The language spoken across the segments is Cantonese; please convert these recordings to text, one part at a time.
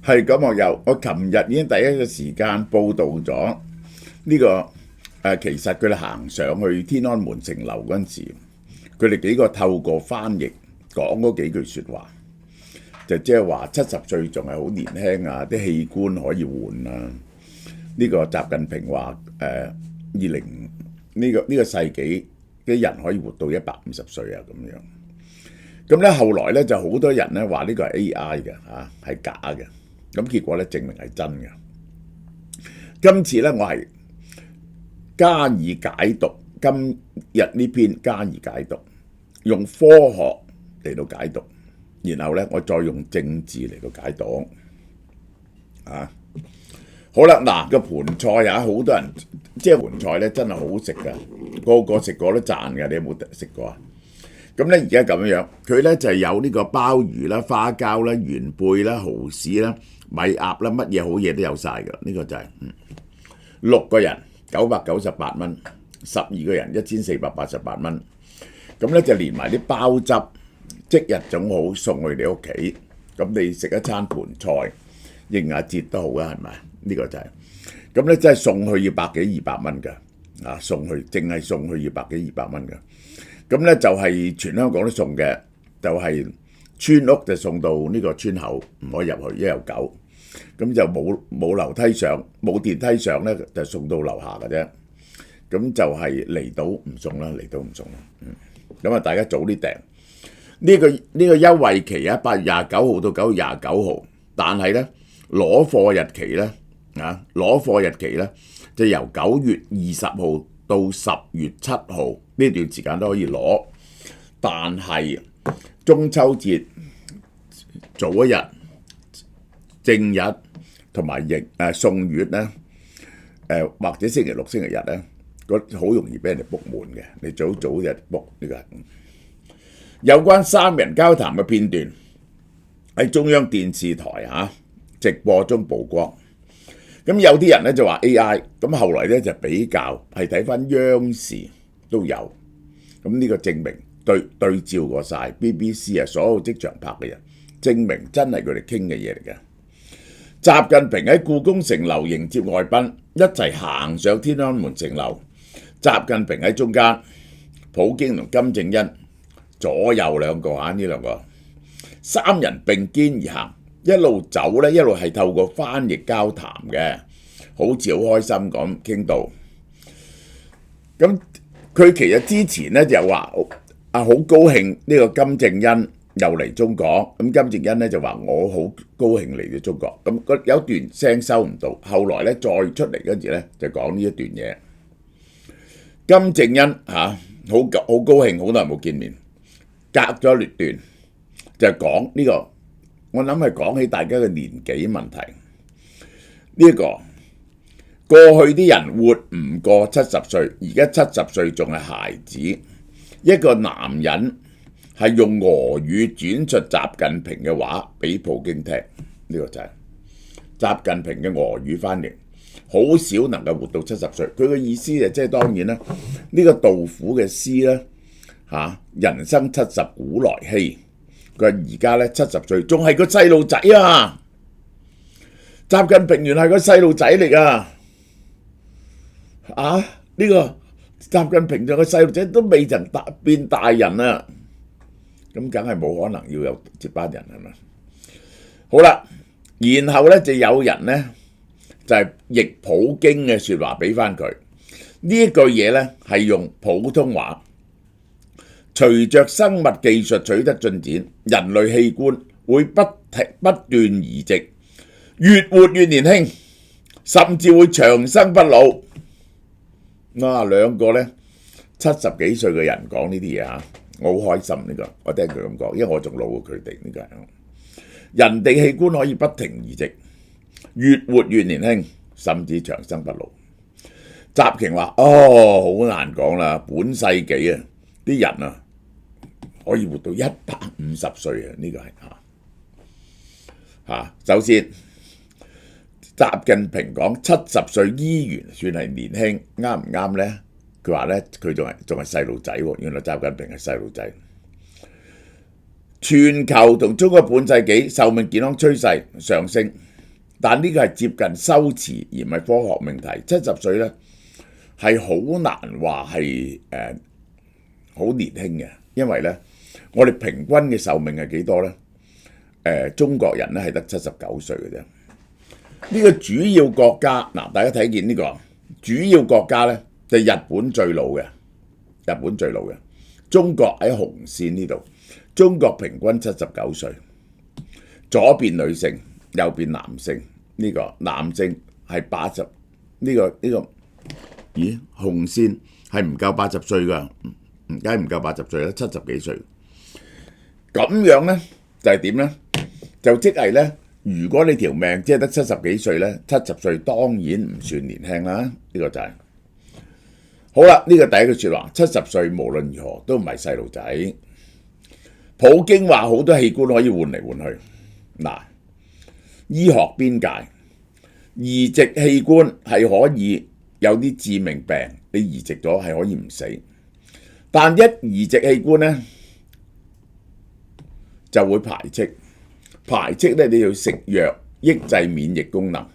係咁，我琴日已經第一個時間報導咗呢個其實佢哋行上去天安門城樓嗰陣時，佢哋幾個透過翻譯講嗰幾句説話，就即係話70歲仲係好年輕啊，啲器官可以換啊。呢個習近平話20呢個世紀啲人可以活到150歲啊咁樣。咁咧後來咧就好多人咧話呢個係 AI 嘅嚇，係假嘅。咁結果咧證明係真嘅。今次咧我係加以解讀今日呢篇加以解讀，用科學嚟到解讀，然後咧我再用政治嚟到解讀。好啦，嗱個盤菜啊，好多人即係盤菜咧真係好好食㗎，個個食過都讚㗎。你有冇食過啊？咁咧而家咁樣，佢咧就係有呢個鮑魚啦、花膠啦、元貝啦、蠔豉啦、米鴨啦，乜嘢好嘢都有晒㗎。呢個就係6個人998蚊，12個人1488蚊。咁咧就連埋啲鮑汁，即日總好送去你屋企。咁你食一餐盤菜，應下節都好啊，係咪？呢個就係咁咧，真係送去要100幾200蚊㗎。送去淨係送去要100幾200蚊㗎。咁咧就係全香港都送嘅，就係村屋就送到呢個村口，唔可以入去，有狗。咁就冇樓梯上，冇電梯上咧，就送到樓下嘅啫。咁就係離島唔送啦，離島唔送啦。咁啊，大家早啲訂呢個優惠期啊，8月29號到9月29號，但係咧攞貨日期咧攞貨日期咧就由9月20號到10月7號呢段時間都可以攞，但係中秋節早一日、正日同埋送月咧，或者星期六、星期日咧，好容易俾人哋 book 滿嘅。你早日 book 呢個。有關3人交談嘅片段喺中央電視台直播中曝光。咁有啲人咧就話 AI， 咁後來咧就比較係睇翻央視都有，咁呢個證明對照過晒 BBC 所有即場拍嘅人，證明真係佢哋傾嘅嘢嚟嘅。習近平喺故宮城樓迎接外賓，一齊行上天安門城樓。習近平喺中間，普京同金正恩左右兩個呢兩個3人並肩而行。一路走咧，一路係透過翻譯交談嘅，好似好開心咁傾到。咁佢其實之前咧就話好高興呢個金正恩又嚟中國，咁金正恩咧就話我好高興嚟到中國。咁有段聲收唔到，後來咧再出嚟跟住咧就講呢一段嘢。金正恩好高興，好耐冇見面，隔咗一段就講呢個。我諗係講起大家嘅年紀問題，呢個過去啲人活唔過70歲，而家70歲仲係孩子。一個男人係用俄語轉述習近平嘅話俾普京聽，呢個就係習近平嘅俄語翻譯，好少能夠活到70歲。佢嘅意思就即係當然啦，呢個杜甫嘅詩咧人生70古來稀。佢而家咧70歲，仲係個細路仔啊！習近平原來係個細路仔嚟啊！呢個習近平仲個細路仔都未曾變大人啊！咁梗係冇可能要有接班人係咪？好啦，然後咧就有人咧就係譯普京嘅説話俾翻佢。呢一句嘢咧係用普通話。隨着生物技術取得進展，人類器官會不斷移植，越活越年輕，甚至會長生不老。兩個咧70幾歲嘅人講呢啲嘢我好開心呢個，我聽佢咁講，因為我仲老過佢哋呢個人。人哋器官可以不停移植，越活越年輕，甚至長生不老。習近平話：好難講啦，本世紀啲人可以活到150歲啊！呢個係首先，習近平講70歲依然算係年輕，啱唔啱呢？佢話咧，佢仲係細路仔喎。原來習近平係細路仔。全球同中國半世紀壽命健康趨勢上升，但呢個係接近修辭而唔係科學命題。70歲咧係好難話係好年輕嘅，因為咧我哋平均嘅壽命係幾多咧？中國人咧係得79歲嘅啫。呢個主要國家嗱，大家睇見呢個主要國家咧就係日本最老嘅，中國喺紅線呢度，中國平均79歲，左邊女性，右邊男性，呢個男性係80，呢個咦紅線係唔夠80歲㗎，梗係唔夠80歲啦，70幾歲。咁樣咧就係點咧？就即係咧，如果你條命即係得70幾歲咧，70歲當然唔算年輕啦。呢個就係好啦。呢個第一句説話，70歲無論如何都唔係細路仔。普京話好多器官可以換嚟換去。嗱，醫學邊界移植器官係可以有啲致命病，你移植咗係可以唔死，但一移植器官咧就會排斥。排斥咧，你要食藥抑制免疫功能，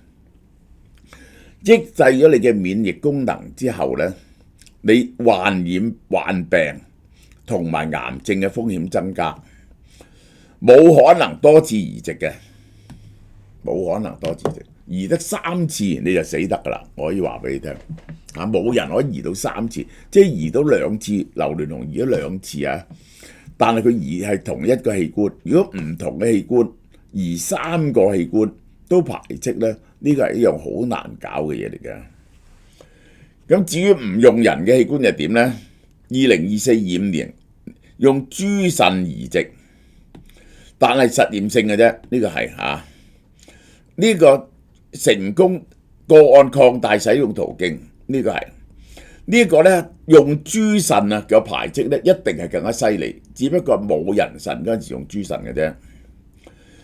抑制咗你嘅免疫功能之後咧，你患病同埋癌症嘅風險增加，冇可能多次移植嘅，冇可能多次移植，移得3次你就死得㗎啦！我可以話俾你聽，冇人可以移到3次，即係移到2次，劉鑾雄移咗2次啊！但係佢移係同一個器官，如果唔同嘅器官移3個器官都排斥咧，呢個係一樣好難搞嘅嘢嚟嘅。咁至於唔用人嘅器官又點咧？2024-25年用豬腎移植，但係實驗性嘅啫，呢個係呢個成功個案擴大使用途徑，呢個係。呢個咧用豬腎嘅排斥咧，一定係更加犀利，只不過冇人腎嗰陣時用豬腎嘅啫。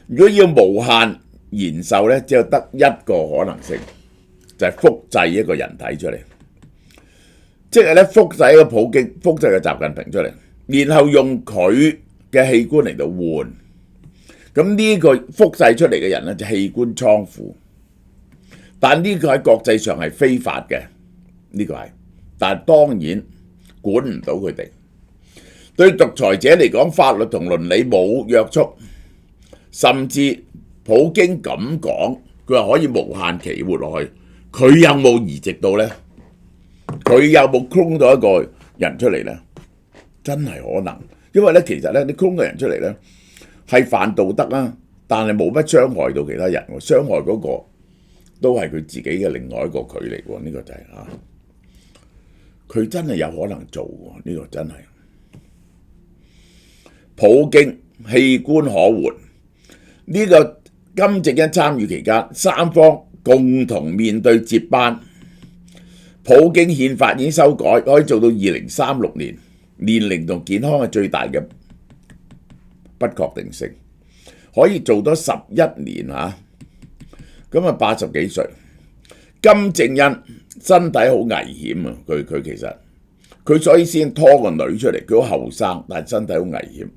如果要無限延壽咧，只有得一個可能性，就係複製一個人體出嚟，即係咧複製一個普京，複製個習近平出嚟，然後用佢嘅器官嚟到換。咁呢個複製出嚟嘅人咧就器官倉庫，但呢個喺國際上係非法嘅，呢個係。但係當然管唔到佢哋。對獨裁者嚟講，法律同倫理冇約束，甚至普京咁講，佢話可以無限期活落去。佢有冇移植到呢？佢有冇 clone 到一個人出嚟呢？真係可能，因為咧其實咧你 clone 個人出嚟咧係犯道德啦，但係冇乜傷害到其他人喎。傷害嗰個都係佢自己嘅另外一個佢嚟喎。呢個就係佢真係有可能做喎，呢個真係。普京器官可換，呢個金正恩參與期間，三方共同面對接班。普京憲法已經修改，可以做到2036年，年齡同健康係最大嘅不確定性，可以做多11年嚇。咁啊80幾歲，金正恩身體好危險啊！佢其實佢所以先拖個女出嚟，佢好後生，但係身體好危險。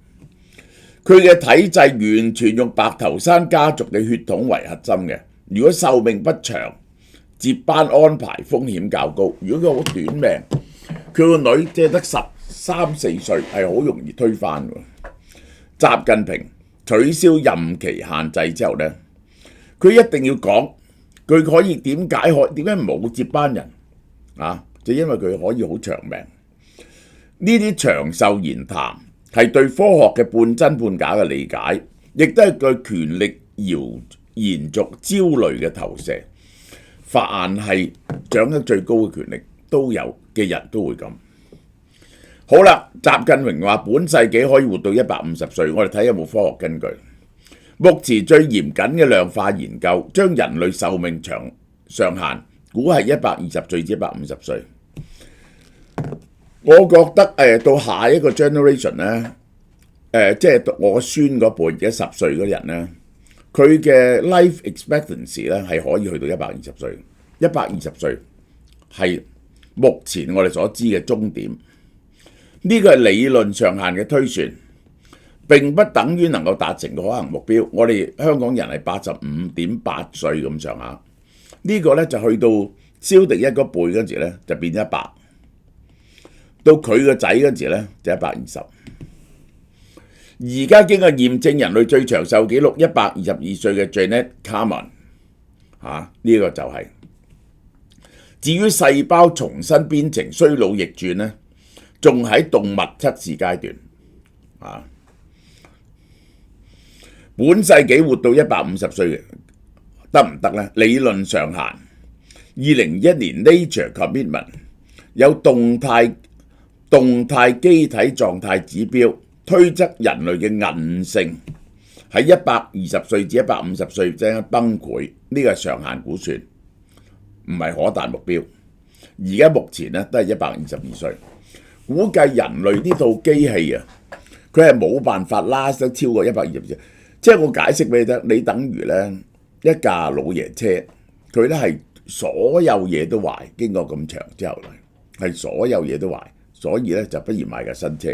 佢嘅體制完全用白頭山家族嘅血統為核心嘅。如果壽命不長，接班安排風險較高。如果佢好短命，佢個女即係得13、14歲，係好容易推翻嘅。習近平取消任期限制之後呢，佢一定要講。佢可以點解冇接班人啊？就因為佢可以好長命。呢啲長壽言談係對科學嘅半真半假嘅理解，亦都係對權力延續焦慮嘅投射。凡係掌握最高嘅權力都有嘅人都會咁。好啦，習近平話本世紀可以活到150歲，我哋睇有冇科學根據。目前最嚴謹嘅量化研究將人類壽命上限估係120歲至150歲。我覺得到下一個 generation 咧，即係我孫嗰輩而家10歲嗰人咧，佢嘅 life expectancy 咧係可以去到120歲。120歲係目前我哋所知嘅終點。呢個係理論上限嘅推算。並不等於能夠達成個可行目標。我哋香港人係85.8歲咁上下，呢個咧就去到蕭迪一嗰輩嗰時咧就變100，到佢個仔嗰時咧就120。而家經過驗證人類最長壽紀錄122歲嘅 Janet Carman 呢個就係。至於細胞重新編程衰老逆轉咧，仲喺動物測試階段本世紀活到150歲得唔得呢？理論上限。2001年 Nature Commitment 有動態機體狀態指標，推測人類嘅韌性喺120歲至150歲之間崩潰，呢個係上限估算，唔係可達目標。而家目前咧都係122歲，估計人類呢套機器啊，佢係冇辦法拉得超過120歲。即係我解釋俾你聽，你等於咧一架老爺車，佢咧係所有嘢都壞，經過咁長之後咧，係所有嘢都壞，所以咧就不如買架新車。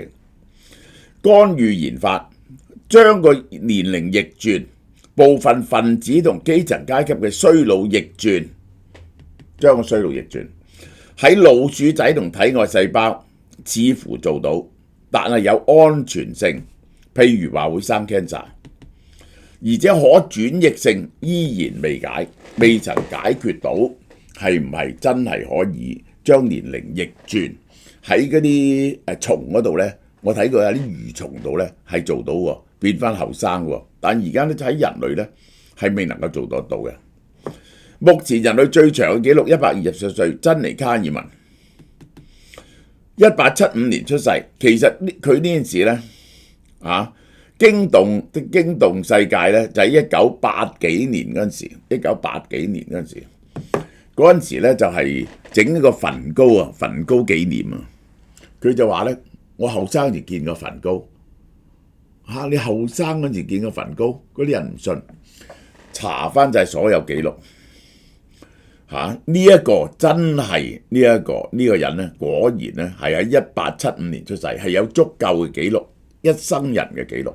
干預研發，將個年齡逆轉，部分分子同基層階級嘅衰老逆轉，將個衰老逆轉喺老鼠仔同體外細胞似乎做到，但係有安全性，譬如話會生 cancer。而且可轉譯性依然未曾解決到，係唔係真係可以將年齡逆轉？喺嗰啲蟲嗰度呢，我睇過有啲蠕蟲度呢係做到喎，變翻後生喎。但而家咧喺人類呢係未能夠做得到嘅。目前人類最長嘅紀錄120歲，珍妮卡爾文1875年出世。其實佢呢件事呢驚動世界咧，就喺1980幾年嗰陣時，1980幾年嗰陣時咧就係整呢個墳高啊，墳高紀念啊。佢就話咧，我後生時見過墳高你後生嗰時見過墳高，嗰啲人唔信，查翻就係所有記錄呢一個真係呢個人咧，果然咧係喺1875年出世，係有足夠嘅記錄，一生人嘅記錄。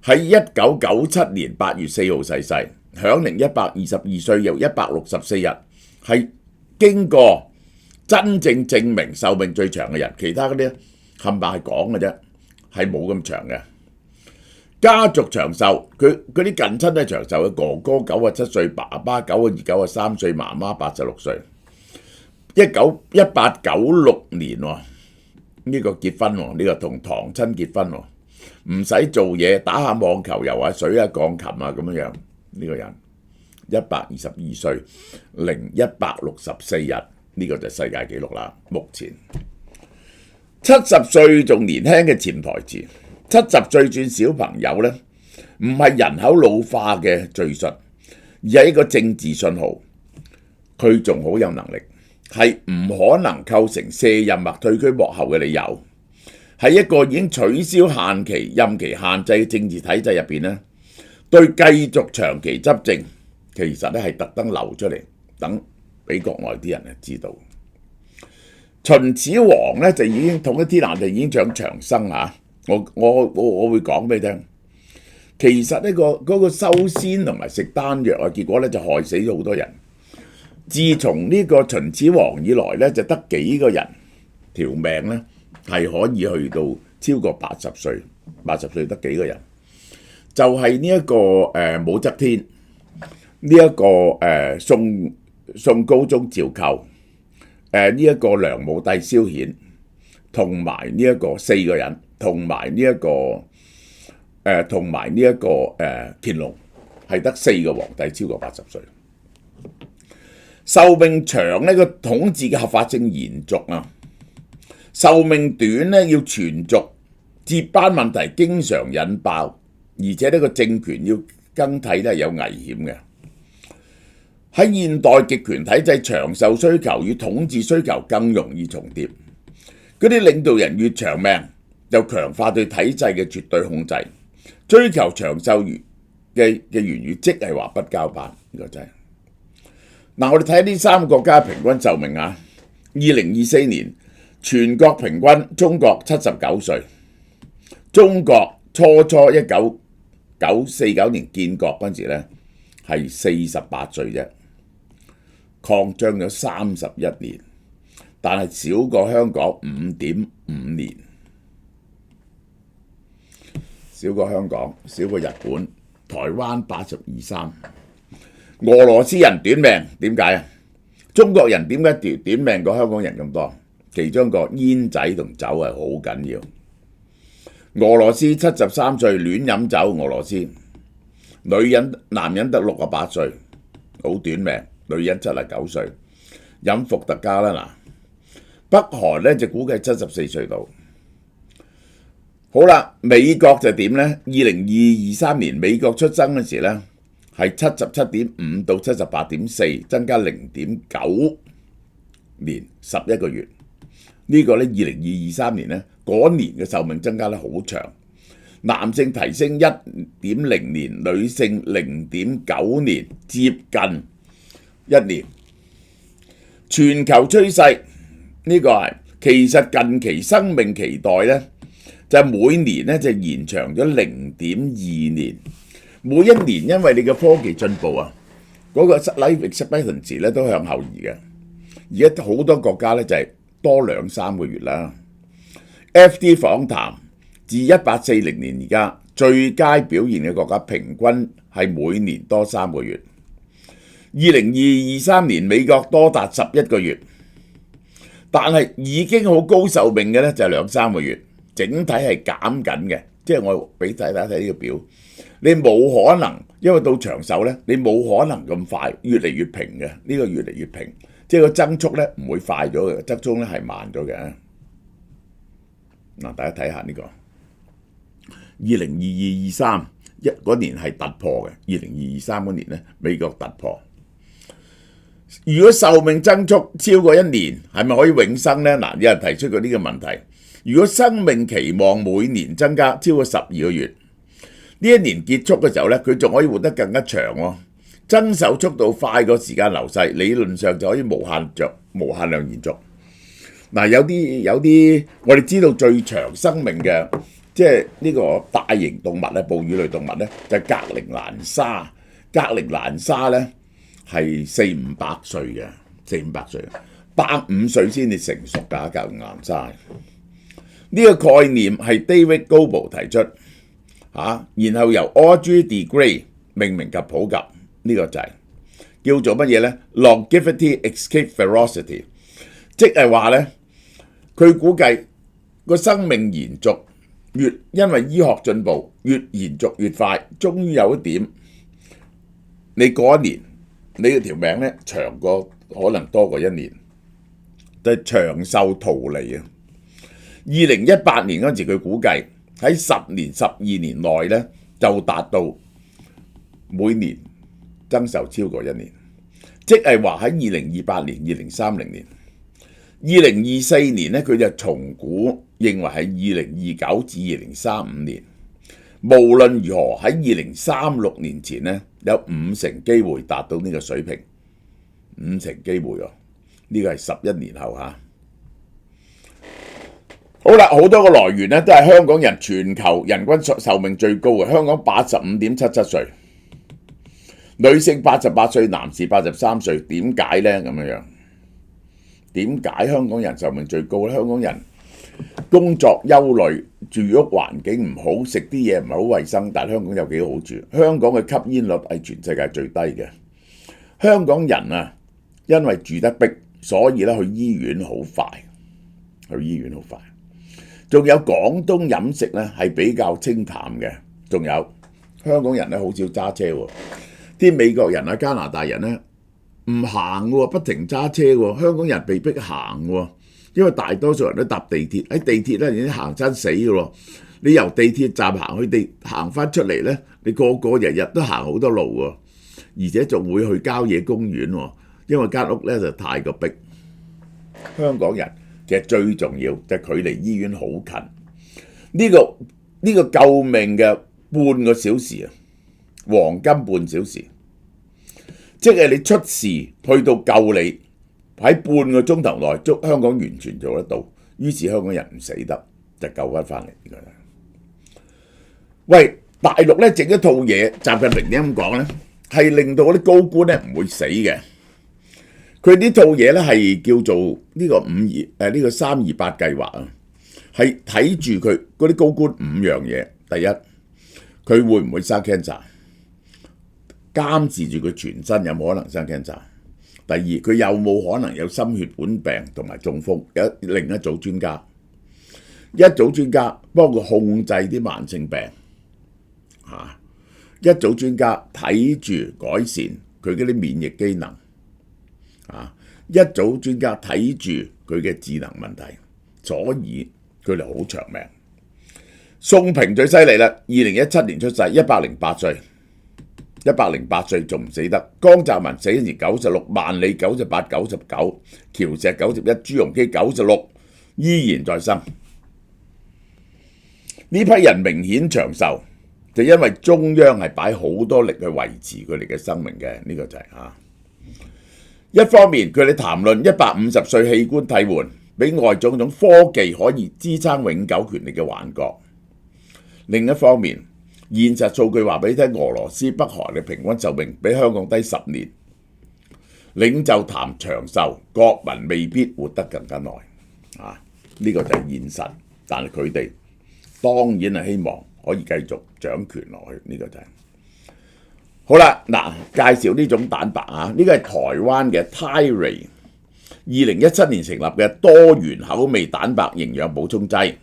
喺1997年8月4號逝世，享齡122歲又164日，係經過真正證明壽命最長嘅人。其他嗰啲冚唪唥係講嘅啫，係冇咁長嘅。家族長壽，佢啲近親都係長壽嘅，哥哥97歲，爸爸92、93歲，媽媽86歲。1896年呢個結婚呢個同堂親結婚唔使做嘢，打下網球、游下水啊、鋼琴啊咁樣。呢個人122歲零164日，呢個就世界紀錄啦。目前70歲仲年輕嘅潛台詞，70歲轉小朋友呢，唔係人口老化嘅敘述，而係一個政治信號。佢仲好有能力，係唔可能構成卸任或退居幕後嘅理由。喺一個已經取消任期限制嘅政治體制入邊咧，對繼續長期執政，其實咧係特登留出嚟，等俾國內啲人知道。秦始皇咧就已經統一天下，就已經長生我會講俾你聽。其實呢嗰個修仙同埋食丹藥結果咧就害死咗好多人。自從呢個秦始皇以來咧，就得幾個人條命咧係可以去到超過80歲，80歲得幾個人？就係呢一個武則天，呢一個宋高宗趙構，呢一個梁武帝蕭衍，同埋呢一個4個人，同埋呢一個乾隆，係得4個皇帝超過80歲。壽命長呢個統治嘅合法性延續壽命短咧要存續，接班問題經常引爆，而且呢個政權要更替咧有危險嘅。喺現代極權體制，長壽需求與統治需求更容易重疊。嗰啲領導人越長命，就強化對體制嘅絕對控制，追求長壽嘅言語，即係話不交班。呢個真係。我哋睇呢3個國家平均壽命2024年全國平均中國79歲，中國初1949年建國嗰陣時咧係48歲啫，擴張咗31年，但係少過香港5.5年，少過香港，少過日本，台灣82.3。俄羅斯人短命，點解啊？中國人點解短命過香港人咁多？其中一個煙仔同酒係好緊要。俄羅斯73歲亂飲酒，俄羅斯男人得68歲，好短命；女人79歲，飲伏特加啦嗱。北韓咧就估計74歲度。好啦，美國就點呢？2023年美國出生嘅時咧係77.5到78.4，增加0.9年11個月。呢個咧2023年咧嗰年嘅壽命增加得好長，男性提升1.0年，女性0.9年，接近1年。全球趨勢呢個係其實近期生命期待咧就每年咧就延長咗0.2年，每一年因為你嘅科技進步啊，嗰個 life expectancy 咧都向後移嘅。而家好多國家咧就係多2-3個月啦。FT 訪談自1840年而家最佳表現嘅國家平均係每年多3個月。2023年美國多達11個月，但係已經好高壽命嘅咧就係2-3個月，整體係減緊嘅。即係我俾大家睇呢個表，你冇可能因為到長壽咧，你冇可能咁快越嚟越平嘅，呢個越嚟越平。即係個增速咧唔會快咗嘅，增速咧係慢咗嘅。嗱，大家睇下呢個2022-23嗰年係突破嘅，2023嗰年咧美國突破。如果壽命增速超過1年，係咪可以永生呢？嗱，有人提出過呢個問題。如果生命期望每年增加超過12個月，呢一年結束嘅時候咧，佢仲可以活得更加長喎。增壽速度快過時間流逝，理論上就可以無限量延續。嗱，有啲我哋知道最長生命嘅，即係呢個大型動物咧，哺乳類動物咧，就係格陵蘭鯊。格陵蘭鯊咧係400-500歲嘅，400-500歲，150歲先至成熟㗎。格陵蘭鯊呢個概念係 David Goble 提出然後由 Audrey de Grey 命名及普及。呢個就係叫做乜嘢呢？ Longevity escape velocity， 即係話呢，佢估計個生命延續因為醫學進步越延續越快，終於有一點，你過一年，你嘅條命呢長過可能多過1年，就係長壽逃離啊！2018年嗰陣時，佢估計喺10年、12年內呢，就達到每年增壽超過1年，即係話喺2028年、2030年、2024年咧，佢就重估認為係2029至2035年。無論如何喺2036年前咧，有50%機會達到呢個水平，50%機會喎。呢個係11年後嚇。好啦，好多個來源咧都係香港人全球人均壽命最高嘅，香港85.77歲。女性88歲，男士83歲，點解呢？咁樣點解香港人壽命最高呢？香港人工作憂慮，住屋環境唔好，食啲嘢唔係好衞生，但係香港有幾好住。香港嘅吸煙率係全世界最低嘅。香港人啊，因為住得逼，所以咧去醫院好快，仲有廣東飲食咧係比較清淡嘅，仲有香港人咧好少揸車喎。啲美國人啊、加拿大人咧唔行喎，不停揸車喎。香港人被逼行喎，因為大多數人都搭地鐵，喺地鐵咧已經行親死嘅喎。你由地鐵站行翻出嚟咧，你個個日日都行好多路喎，而且仲會去郊野公園喎，因為間屋咧就太過逼。香港人其實最重要就係距離醫院好近，呢個救命嘅半個小時啊，黃金半小時。即係你出事去到救你喺半個鐘頭內，香港完全做得到。於是香港人唔死得，就救翻嚟。喂，大陸咧整一套嘢，習近平點咁講咧，係令到嗰啲高官咧唔會死嘅。佢呢套嘢咧係叫做呢個呢個328計劃啊，係睇住佢嗰啲高官5樣嘢。第一，佢會唔會生 cancer？ 監視住佢全身有冇可能生 cancer。第二，佢有冇可能有心血管病同埋中風？有另一組專家，一組專家幫佢控制啲慢性病，一組專家睇住改善佢嗰啲免疫機能，一組專家睇住佢嘅智能問題，所以佢哋好長命。宋平最犀利啦，2017年出世，108歲。108歲仲唔死得？江澤民死嗰時96，萬里98、99，喬石91，朱鎔基96，依然在生。呢批人明顯長壽，就因為中央係擺好多力去維持佢哋嘅生命嘅，呢個就係一方面佢哋談論150歲器官替換，俾外種種科技可以支撐永久權力嘅幻覺。另一方面，現實數據話俾你聽，俄羅斯、北韓嘅平均壽命比香港低10年。領袖談長壽，國民未必活得更加耐。呢個就係現實，但係佢哋當然係希望可以繼續掌權落去。呢個就係好啦。嗱，介紹呢種蛋白呢個係台灣嘅 Tyray 2017年成立嘅多元口味蛋白營養補充劑。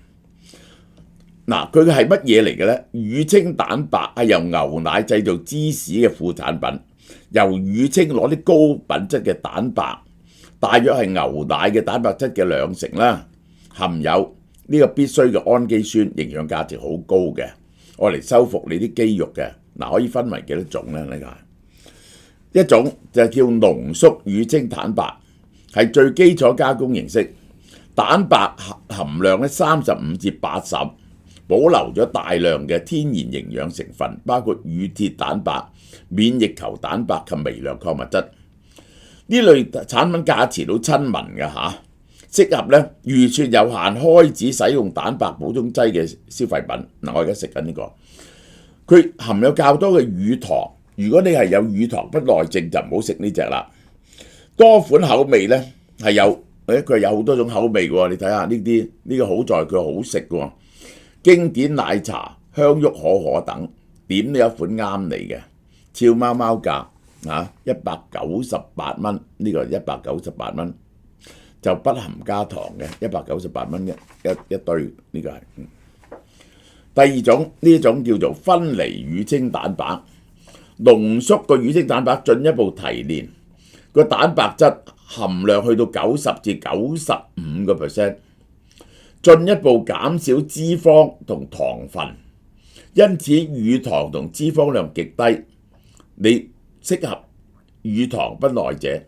嗱，佢係乜嘢嚟嘅呢？乳清蛋白係由牛奶製造芝士嘅副產品，由乳清攞啲高品質嘅蛋白，大約係牛奶嘅蛋白質嘅2成啦，含有呢個必須嘅氨基酸，營養價值好高嘅，愛嚟修復你啲肌肉嘅。嗱，可以分為幾多種呢？呢個一種就係叫濃縮乳清蛋白，係最基礎加工形式，蛋白含量咧35至80。保留咗大量嘅天然營養成分，包括乳鐵蛋白、免疫球蛋白及微量礦物質。呢類產品價錢好親民嘅適合咧預算有限開始使用蛋白補充劑嘅消費品。嗱，我而家食緊呢個，佢含有較多嘅乳糖。如果你係有乳糖不耐症就唔好食呢隻啦。多款口味咧係有，佢有好多種口味喎。你睇下呢啲，呢個好在佢好食喎。經典奶茶、香郁可可等，點都有一款啱你嘅。俏貓貓價198蚊，呢個198蚊就不含加糖嘅，198蚊一堆，呢個係。第二種，呢種叫做分離乳清蛋白，濃縮個乳清蛋白進一步提煉，個蛋白質含量去到90至95%。進一步減少脂肪同糖分，因此乳糖同脂肪量極低，你適合乳糖不耐者。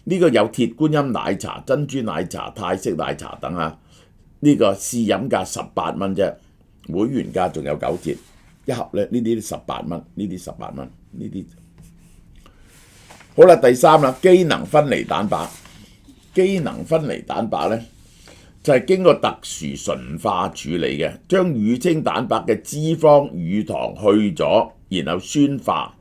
呢個有鐵觀音奶茶、珍珠奶茶、泰式奶茶等呢個試飲價18蚊啫，會員價仲有9折，一盒咧呢啲18蚊，呢啲18蚊，呢啲好啦。第三啦，機能分離蛋白，機能分離蛋白咧。就係經過特殊純化處理嘅，將乳清蛋白嘅脂肪、乳糖去咗，然後酸化，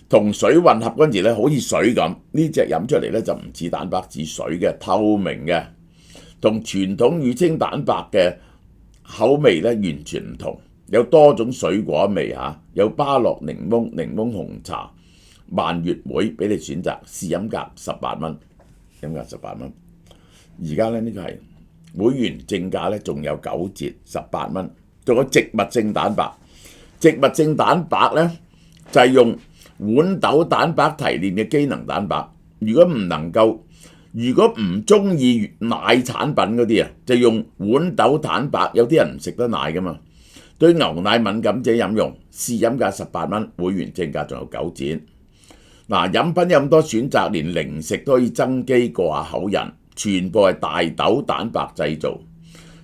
同水混合嗰陣時咧，好似水咁。呢隻飲出嚟咧就唔似蛋白，似水嘅，透明嘅，同傳統乳清蛋白嘅口味咧完全唔同。有多種水果味有芭樂檸檬、檸檬紅茶、蔓越莓俾你選擇。試飲價18蚊，飲價18蚊。而家咧呢個係。會員正價咧仲有9折，18蚊。仲有植物性蛋白，植物性蛋白咧就係用豌豆蛋白提煉嘅機能蛋白。如果唔中意奶產品嗰啲就用豌豆蛋白。有啲人唔食得奶噶嘛，對牛奶敏感者飲用。試飲價18蚊，會員正價仲有9折。嗱，飲品有咁多選擇，連零食都可以增肌過下口癮。全部係大豆蛋白製造，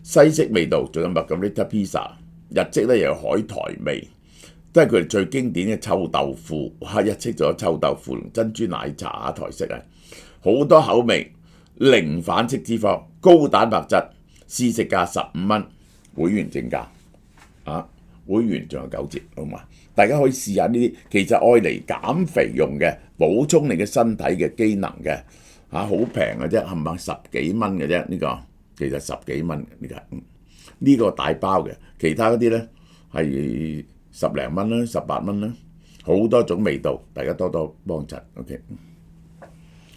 西式味道，仲有 Margherita Pizza， 日式咧又有海苔味，都係佢哋最經典嘅臭豆腐。日式仲有臭豆腐同珍珠奶茶台式好多口味，零反式脂肪，高蛋白質，試食價15蚊，會員正價會員仲有9折，好嘛？大家可以試下呢啲，其實愛嚟減肥用嘅，補充你嘅身體嘅機能嘅，好平嘅啫，係咪10幾蚊嘅啫？呢個其實10幾蚊呢個大包嘅，其他嗰啲咧係10零蚊啦、18蚊啦，好多種味道，大家多多幫襯。OK。